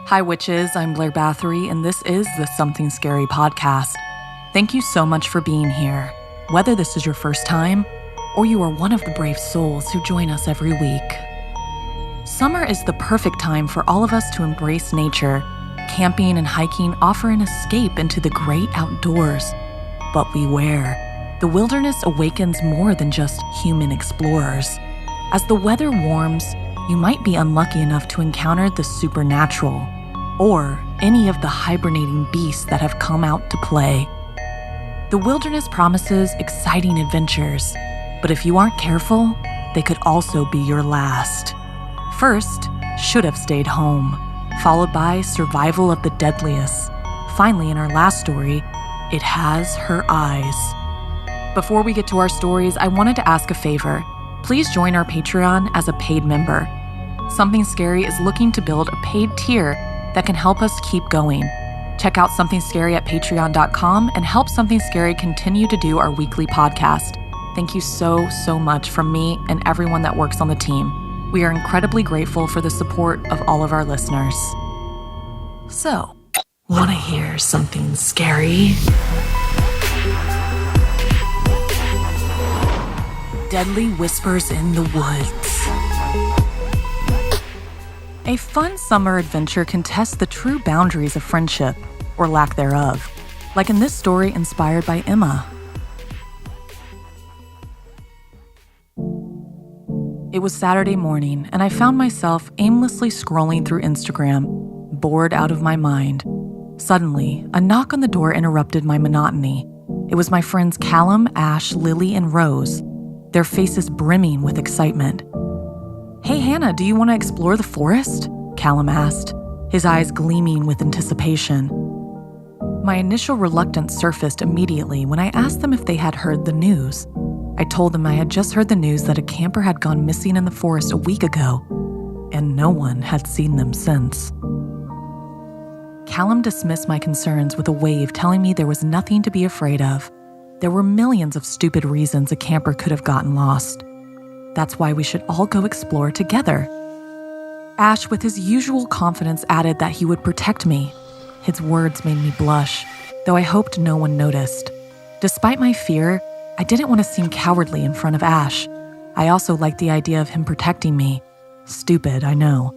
Hi witches, I'm Blair Bathory, and this is the Something Scary podcast. Thank you so much for being here. Whether this is your first time, or you are one of the brave souls who join us every week. Summer is the perfect time for all of us to embrace nature. Camping and hiking offer an escape into the great outdoors. But beware, the wilderness awakens more than just human explorers. As the weather warms, you might be unlucky enough to encounter the supernatural, or any of the hibernating beasts that have come out to play. The wilderness promises exciting adventures, but if you aren't careful, they could also be your last. First, should have stayed home, followed by survival of the deadliest. Finally, in our last story, it has her eyes. Before we get to our stories, I wanted to ask a favor. Please join our Patreon as a paid member. Something Scary is looking to build a paid tier that can help us keep going. Check out Something Scary at patreon.com and help Something Scary continue to do our weekly podcast. Thank you so much from me and everyone that works on the team. We are incredibly grateful for the support of all of our listeners. So, want to hear something scary? Deadly whispers in the woods. A fun summer adventure can test the true boundaries of friendship, or lack thereof, like in this story inspired by Emma. It was Saturday morning, and I found myself aimlessly scrolling through Instagram, bored out of my mind. Suddenly, a knock on the door interrupted my monotony. It was my friends Callum, Ash, Lily, and Rose, their faces brimming with excitement. "Hey Hannah, do you want to explore the forest?" Callum asked, his eyes gleaming with anticipation. My initial reluctance surfaced immediately when I asked them if they had heard the news. I told them I had just heard the news that a camper had gone missing in the forest a week ago, and no one had seen them since. Callum dismissed my concerns with a wave, telling me there was nothing to be afraid of. There were millions of stupid reasons a camper could have gotten lost. That's why we should all go explore together. Ash, with his usual confidence, added that he would protect me. His words made me blush, though I hoped no one noticed. Despite my fear, I didn't want to seem cowardly in front of Ash. I also liked the idea of him protecting me. Stupid, I know,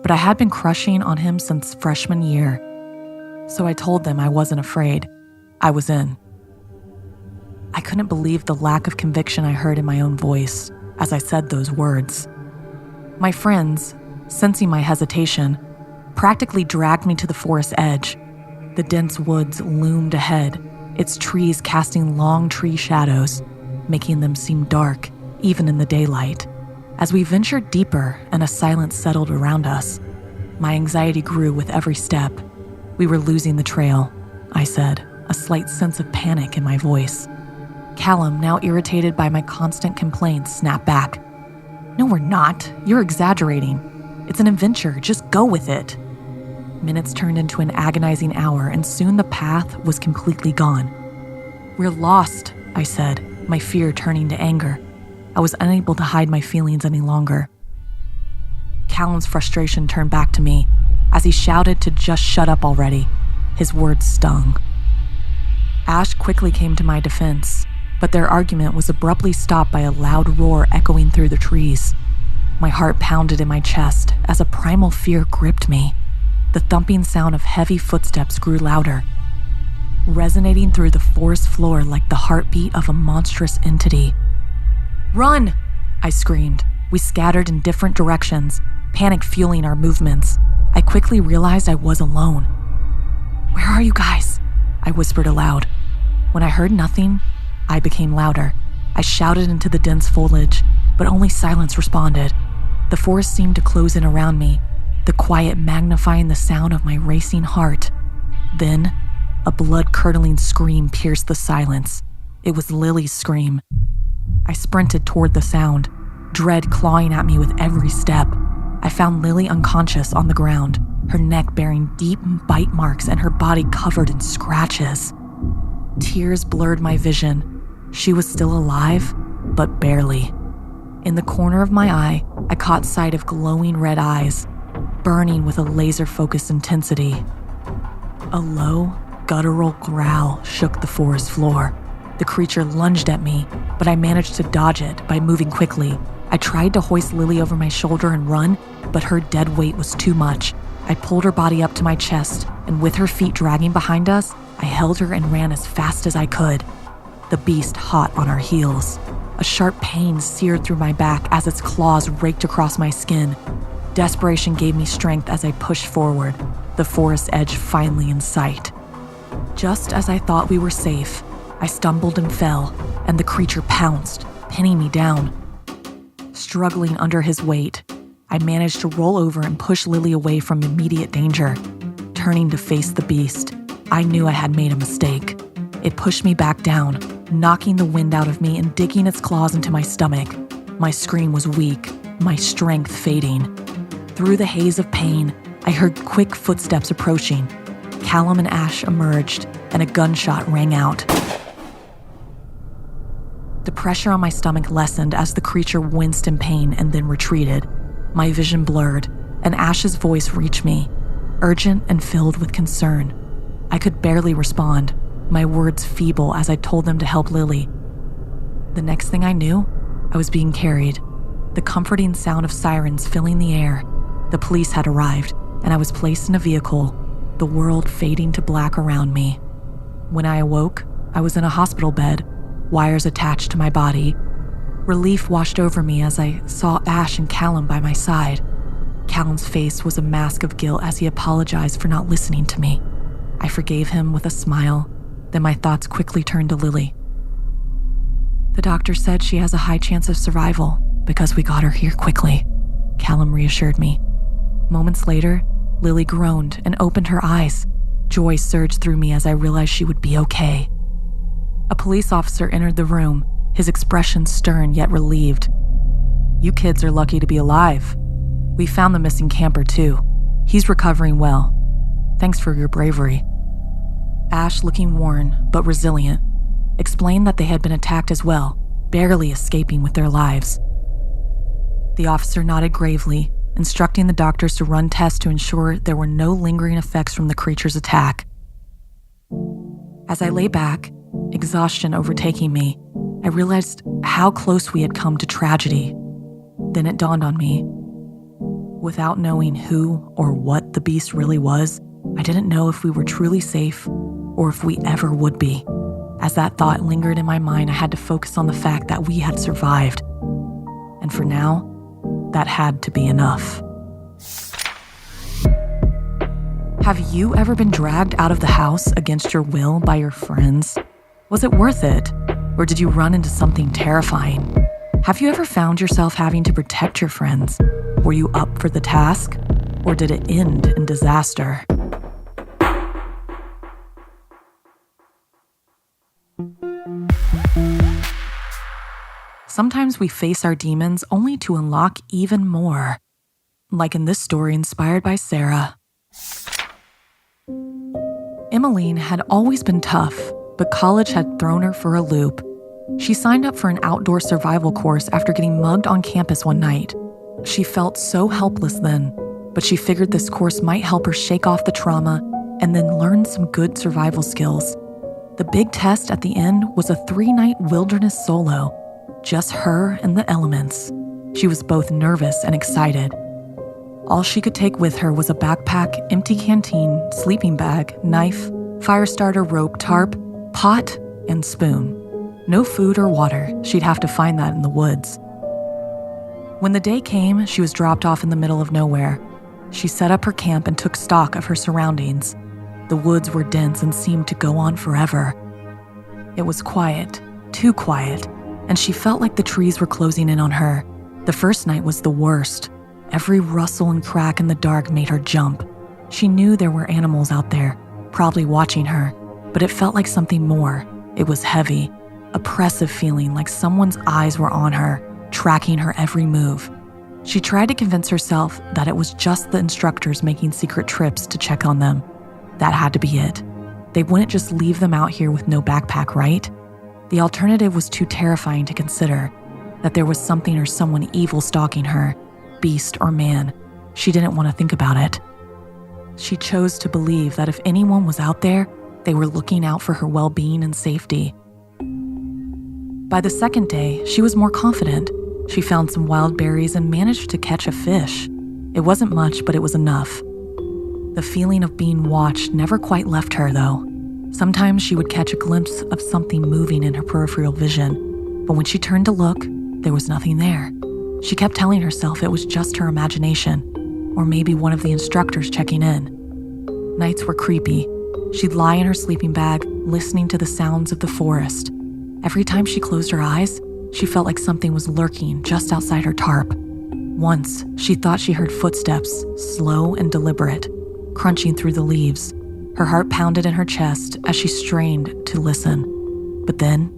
but I had been crushing on him since freshman year. So I told them I wasn't afraid. I was in. I couldn't believe the lack of conviction I heard in my own voice as I said those words. My friends, sensing my hesitation, practically dragged me to the forest edge. The dense woods loomed ahead, its trees casting long tree shadows, making them seem dark, even in the daylight. As we ventured deeper and a silence settled around us, my anxiety grew with every step. "We were losing the trail," I said, a slight sense of panic in my voice. Callum, now irritated by my constant complaints, snapped back. "No, we're not. You're exaggerating. It's an adventure. Just go with it." Minutes turned into an agonizing hour, and soon the path was completely gone. "We're lost," I said, my fear turning to anger. I was unable to hide my feelings any longer. Callum's frustration turned back to me as he shouted to just shut up already. His words stung. Ash quickly came to my defense, but their argument was abruptly stopped by a loud roar echoing through the trees. My heart pounded in my chest as a primal fear gripped me. The thumping sound of heavy footsteps grew louder, resonating through the forest floor like the heartbeat of a monstrous entity. "Run!" I screamed. We scattered in different directions, panic fueling our movements. I quickly realized I was alone. "Where are you guys?" I whispered aloud. When I heard nothing, I became louder. I shouted into the dense foliage, but only silence responded. The forest seemed to close in around me, the quiet magnifying the sound of my racing heart. Then, a blood-curdling scream pierced the silence. It was Lily's scream. I sprinted toward the sound, dread clawing at me with every step. I found Lily unconscious on the ground, her neck bearing deep bite marks and her body covered in scratches. Tears blurred my vision. She was still alive, but barely. In the corner of my eye, I caught sight of glowing red eyes. burning with a laser-focused intensity. A low, guttural growl shook the forest floor. The creature lunged at me, but I managed to dodge it by moving quickly. I tried to hoist Lily over my shoulder and run, but her dead weight was too much. I pulled her body up to my chest, and with her feet dragging behind us, I held her and ran as fast as I could. The beast hot on our heels. A sharp pain seared through my back as its claws raked across my skin. Desperation gave me strength as I pushed forward, the forest edge finally in sight. Just as I thought we were safe, I stumbled and fell, and the creature pounced, pinning me down. Struggling under his weight, I managed to roll over and push Lily away from immediate danger. Turning to face the beast, I knew I had made a mistake. It pushed me back down, knocking the wind out of me and digging its claws into my stomach. My scream was weak, my strength fading. Through the haze of pain, I heard quick footsteps approaching. Callum and Ash emerged, and a gunshot rang out. The pressure on my stomach lessened as the creature winced in pain and then retreated. My vision blurred, and Ash's voice reached me, urgent and filled with concern. I could barely respond, my words feeble as I told them to help Lily. The next thing I knew, I was being carried, the comforting sound of sirens filling the air. The police had arrived, and I was placed in a vehicle, the world fading to black around me. When I awoke, I was in a hospital bed, wires attached to my body. Relief washed over me as I saw Ash and Callum by my side. Callum's face was a mask of guilt as he apologized for not listening to me. I forgave him with a smile, then my thoughts quickly turned to Lily. The doctor said she has a high chance of survival because we got her here quickly, Callum reassured me. Moments later, Lily groaned and opened her eyes. Joy surged through me as I realized she would be okay. A police officer entered the room, his expression stern yet relieved. "You kids are lucky to be alive. We found the missing camper too. He's recovering well. Thanks for your bravery." Ash, looking worn but resilient, explained that they had been attacked as well, barely escaping with their lives. The officer nodded gravely, instructing the doctors to run tests to ensure there were no lingering effects from the creature's attack. As I lay back, exhaustion overtaking me, I realized how close we had come to tragedy. Then it dawned on me. Without knowing who or what the beast really was, I didn't know if we were truly safe or if we ever would be. As that thought lingered in my mind, I had to focus on the fact that we had survived. And for now, that had to be enough. Have you ever been dragged out of the house against your will by your friends? Was it worth it? Or did you run into something terrifying? Have you ever found yourself having to protect your friends? Were you up for the task? Or did it end in disaster? Sometimes we face our demons only to unlock even more. Like in this story inspired by Sara. Emmeline had always been tough, but college had thrown her for a loop. She signed up for an outdoor survival course after getting mugged on campus one night. She felt so helpless then, but she figured this course might help her shake off the trauma and then learn some good survival skills. The big test at the end was a 3-night wilderness solo, just her and the elements. She was both nervous and excited. All she could take with her was a backpack, empty canteen, sleeping bag, knife, fire starter, rope, tarp, pot, and spoon. No food or water. She'd have to find that in the woods. When the day came, she was dropped off in the middle of nowhere. She set up her camp and took stock of her surroundings. The woods were dense and seemed to go on forever. It was quiet, too quiet, and she felt like the trees were closing in on her. The first night was the worst. Every rustle and crack in the dark made her jump. She knew there were animals out there, probably watching her, but it felt like something more. It was heavy, oppressive feeling like someone's eyes were on her, tracking her every move. She tried to convince herself that it was just the instructors making secret trips to check on them. That had to be it. They wouldn't just leave them out here with no backpack, right? The alternative was too terrifying to consider, that there was something or someone evil stalking her, beast or man. she didn't want to think about it. She chose to believe that if anyone was out there, they were looking out for her well-being and safety. By the second day, she was more confident. She found some wild berries and managed to catch a fish. It wasn't much, but it was enough. The feeling of being watched never quite left her, though. Sometimes she would catch a glimpse of something moving in her peripheral vision, but when she turned to look, there was nothing there. She kept telling herself it was just her imagination, or maybe one of the instructors checking in. Nights were creepy. She'd lie in her sleeping bag, listening to the sounds of the forest. Every time she closed her eyes, she felt like something was lurking just outside her tarp. Once, she thought she heard footsteps, slow and deliberate, crunching through the leaves. Her heart pounded in her chest as she strained to listen. But then,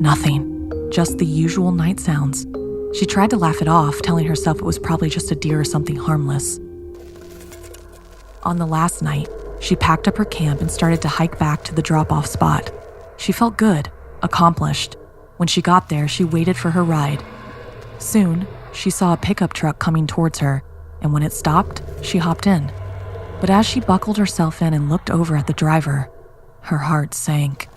nothing. Just the usual night sounds. She tried to laugh it off, telling herself it was probably just a deer or something harmless. On the last night, she packed up her camp and started to hike back to the drop-off spot. She felt good, accomplished. When she got there, she waited for her ride. Soon, she saw a pickup truck coming towards her, and when it stopped, she hopped in. But as she buckled herself in and looked over at the driver, her heart sank.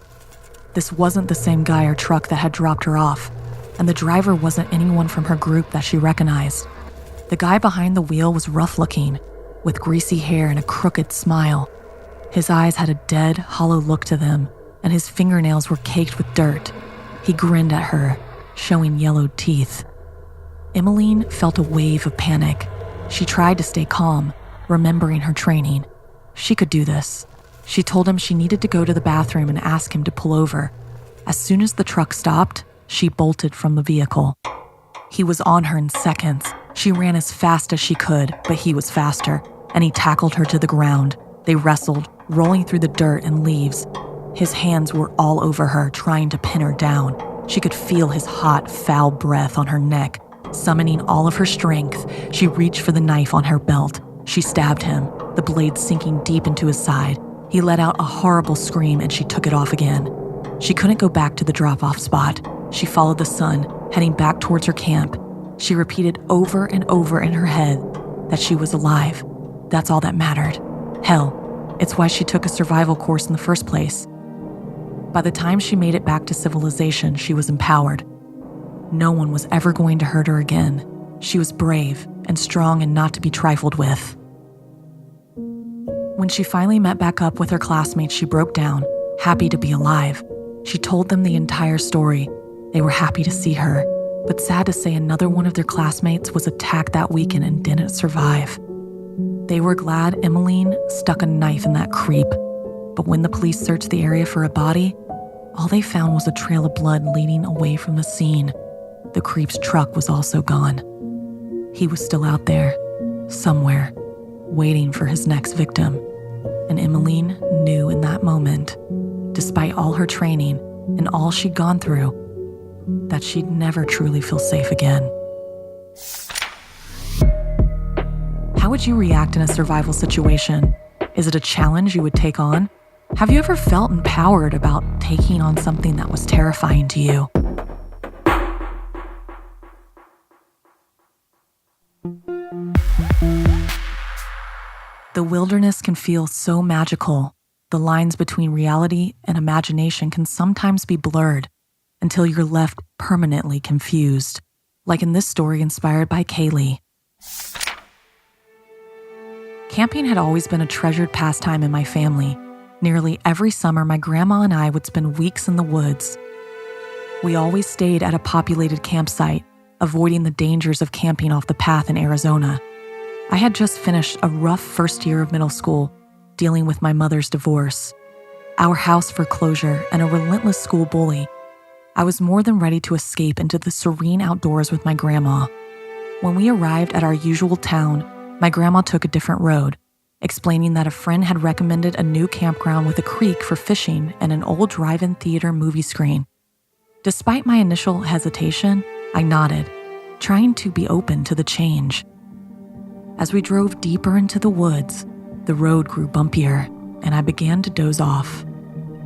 This wasn't the same guy or truck that had dropped her off, and the driver wasn't anyone from her group that she recognized. The guy behind the wheel was rough-looking, with greasy hair and a crooked smile. His eyes had a dead, hollow look to them, and his fingernails were caked with dirt. He grinned at her, showing yellowed teeth. Emmeline felt a wave of panic. She tried to stay calm, remembering her training. She could do this. She told him she needed to go to the bathroom and ask him to pull over. As soon as the truck stopped, she bolted from the vehicle. He was on her in seconds. She ran as fast as she could, but he was faster, and he tackled her to the ground. They wrestled, rolling through the dirt and leaves. His hands were all over her, trying to pin her down. She could feel his hot, foul breath on her neck. Summoning all of her strength, she reached for the knife on her belt. She stabbed him, the blade sinking deep into his side. He let out a horrible scream and she took it off again. She couldn't go back to the drop-off spot. She followed the sun, heading back towards her camp. She repeated over and over in her head that she was alive. That's all that mattered. Hell, it's why she took a survival course in the first place. By the time she made it back to civilization, she was empowered. No one was ever going to hurt her again. She was brave and strong and not to be trifled with. When she finally met back up with her classmates, she broke down, happy to be alive. She told them the entire story. They were happy to see her, but sad to say another one of their classmates was attacked that weekend and didn't survive. They were glad Emmeline stuck a knife in that creep, but when the police searched the area for a body, all they found was a trail of blood leading away from the scene. The creep's truck was also gone. He was still out there, somewhere, waiting for his next victim. And Emmeline knew in that moment, despite all her training and all she'd gone through, that she'd never truly feel safe again. How would you react in a survival situation? Is it a challenge you would take on? Have you ever felt empowered about taking on something that was terrifying to you? The wilderness can feel so magical. The lines between reality and imagination can sometimes be blurred until you're left permanently confused, like in this story inspired by Kaileigh. Camping had always been a treasured pastime in my family. Nearly every summer, my grandma and I would spend weeks in the woods. We always stayed at a populated campsite, avoiding the dangers of camping off the path in Arizona. I had just finished a rough first year of middle school, dealing with my mother's divorce, our house foreclosure, and a relentless school bully. I was more than ready to escape into the serene outdoors with my grandma. When we arrived at our usual town, my grandma took a different road, explaining that a friend had recommended a new campground with a creek for fishing and an old drive-in theater movie screen. Despite my initial hesitation, I nodded, trying to be open to the change. As we drove deeper into the woods, the road grew bumpier, and I began to doze off.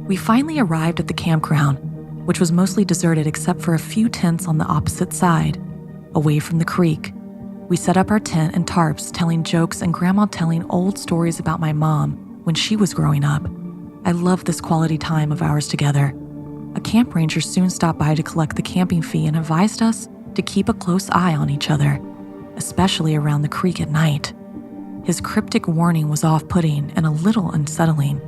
We finally arrived at the campground, which was mostly deserted except for a few tents on the opposite side, away from the creek. We set up our tent and tarps, telling jokes and Grandma telling old stories about my mom when she was growing up. I loved this quality time of ours together. A camp ranger soon stopped by to collect the camping fee and advised us to keep a close eye on each other, especially around the creek at night. His cryptic warning was off-putting and a little unsettling.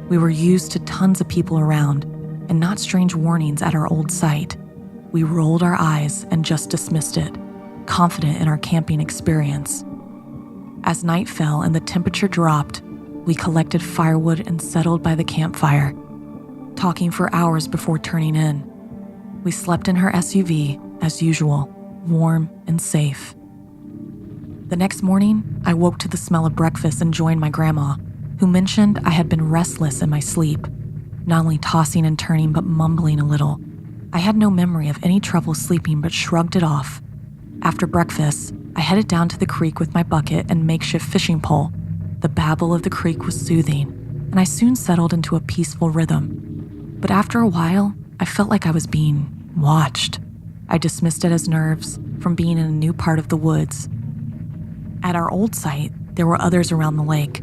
We were used to tons of people around and not strange warnings at our old site. We rolled our eyes and just dismissed it, confident in our camping experience. As night fell and the temperature dropped, we collected firewood and settled by the campfire, talking for hours before turning in. We slept in her SUV, as usual, warm and safe. The next morning, I woke to the smell of breakfast and joined my grandma, who mentioned I had been restless in my sleep, not only tossing and turning but mumbling a little. I had no memory of any trouble sleeping but shrugged it off. After breakfast, I headed down to the creek with my bucket and makeshift fishing pole. The babble of the creek was soothing, and I soon settled into a peaceful rhythm. But after a while, I felt like I was being watched. I dismissed it as nerves from being in a new part of the woods. At our old site, there were others around the lake.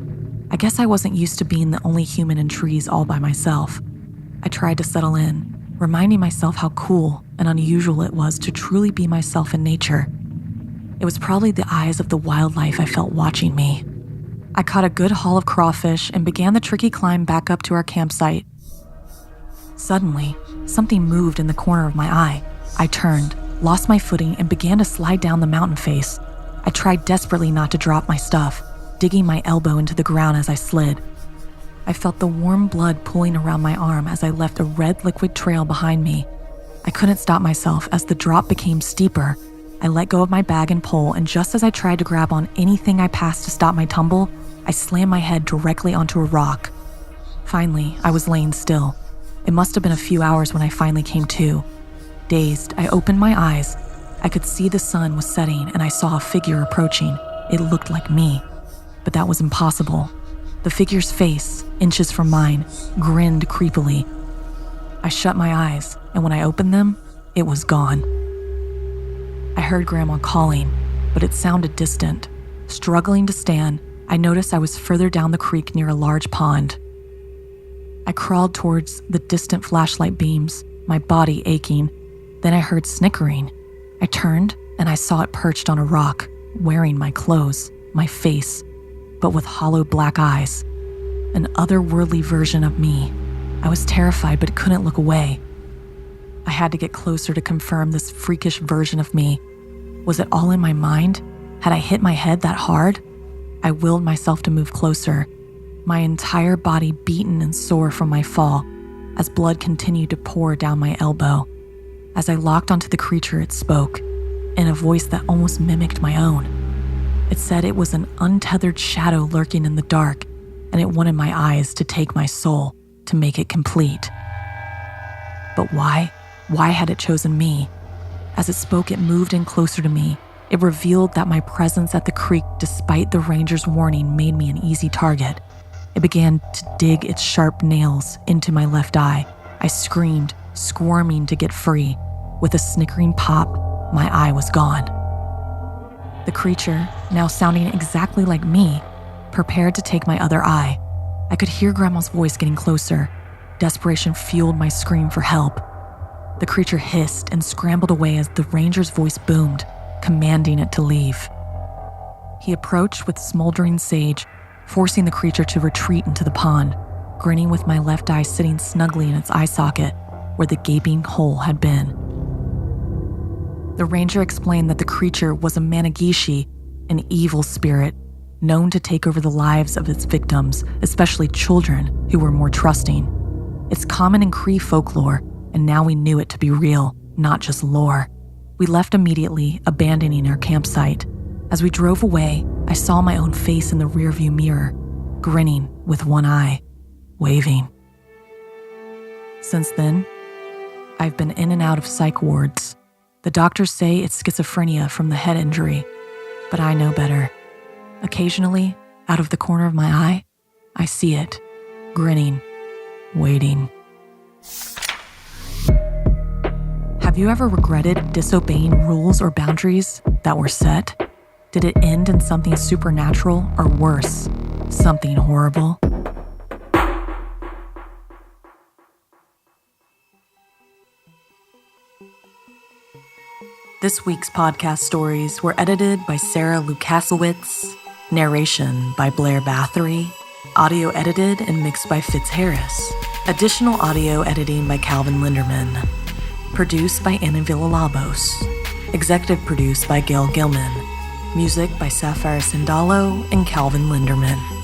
I guess I wasn't used to being the only human in trees all by myself. I tried to settle in, reminding myself how cool and unusual it was to truly be myself in nature. It was probably the eyes of the wildlife I felt watching me. I caught a good haul of crawfish and began the tricky climb back up to our campsite. Suddenly, something moved in the corner of my eye. I turned, lost my footing, and began to slide down the mountain face. I tried desperately not to drop my stuff, digging my elbow into the ground as I slid. I felt the warm blood pooling around my arm as I left a red liquid trail behind me. I couldn't stop myself as the drop became steeper. I let go of my bag and pole, and just as I tried to grab on anything I passed to stop my tumble, I slammed my head directly onto a rock. Finally, I was laying still. It must have been a few hours when I finally came to. Dazed, I opened my eyes. I could see the sun was setting and I saw a figure approaching. It looked like me, but that was impossible. The figure's face, inches from mine, grinned creepily. I shut my eyes, and when I opened them, it was gone. I heard Grandma calling, but it sounded distant. Struggling to stand, I noticed I was further down the creek near a large pond. I crawled towards the distant flashlight beams, my body aching. Then I heard snickering. I turned and I saw it perched on a rock, wearing my clothes, my face, but with hollow black eyes. An otherworldly version of me. I was terrified but couldn't look away. I had to get closer to confirm this freakish version of me. Was it all in my mind? Had I hit my head that hard? I willed myself to move closer, my entire body beaten and sore from my fall, as blood continued to pour down my elbow. As I locked onto the creature, it spoke, in a voice that almost mimicked my own. It said it was an untethered shadow lurking in the dark, and it wanted my eyes to take my soul to make it complete. But why? Why had it chosen me? As it spoke, it moved in closer to me. It revealed that my presence at the creek, despite the ranger's warning, made me an easy target. It began to dig its sharp nails into my left eye. I screamed, squirming to get free. With a snickering pop, my eye was gone. The creature, now sounding exactly like me, prepared to take my other eye. I could hear Grandma's voice getting closer. Desperation fueled my scream for help. The creature hissed and scrambled away as the ranger's voice boomed, commanding it to leave. He approached with smoldering sage, forcing the creature to retreat into the pond, grinning with my left eye sitting snugly in its eye socket where the gaping hole had been. The ranger explained that the creature was a Managishi, an evil spirit, known to take over the lives of its victims, especially children who were more trusting. It's common in Cree folklore, and now we knew it to be real, not just lore. We left immediately, abandoning our campsite. As we drove away, I saw my own face in the rearview mirror, grinning with one eye, waving. Since then, I've been in and out of psych wards. The doctors say it's schizophrenia from the head injury, but I know better. Occasionally, out of the corner of my eye, I see it, grinning, waiting. Have you ever regretted disobeying rules or boundaries that were set? Did it end in something supernatural or worse, something horrible? This week's podcast stories were edited by Sara Lukasiewicz, narration by Blair Bathory, audio edited and mixed by Fitz Harris, additional audio editing by Calvin Linderman, produced by Anna Villalobos, executive produced by Gail Gilman, music by Sapphire Sindalo and Calvin Linderman.